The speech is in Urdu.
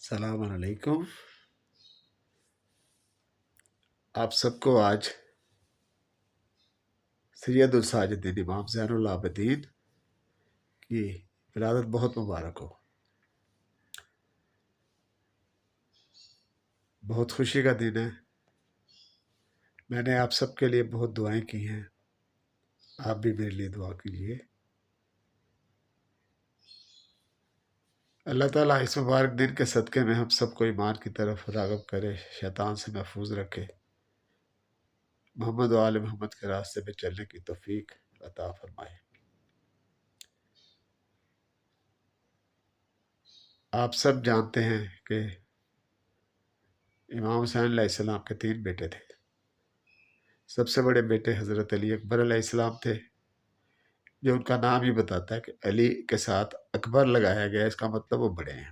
السلام علیکم۔ آپ سب کو آج سید الساجدین امام زین العابدین کی ولادت بہت مبارک ہو۔ بہت خوشی کا دن ہے۔ میں نے آپ سب کے لیے بہت دعائیں کی ہیں، آپ بھی میرے لیے دعا کیجیے۔ اللہ تعالیٰ اس مبارک دن کے صدقے میں ہم سب کو ایمان کی طرف راغب کرے، شیطان سے محفوظ رکھے، محمد و آل محمد کے راستے پہ چلنے کی توفیق عطا فرمائے۔ آپ سب جانتے ہیں کہ امام حسین علیہ السلام کے 3 بیٹے تھے۔ سب سے بڑے بیٹے حضرت علی اکبر علیہ السلام تھے، جو ان کا نام ہی بتاتا ہے کہ علی کے ساتھ اکبر لگایا گیا، اس کا مطلب وہ بڑے ہیں۔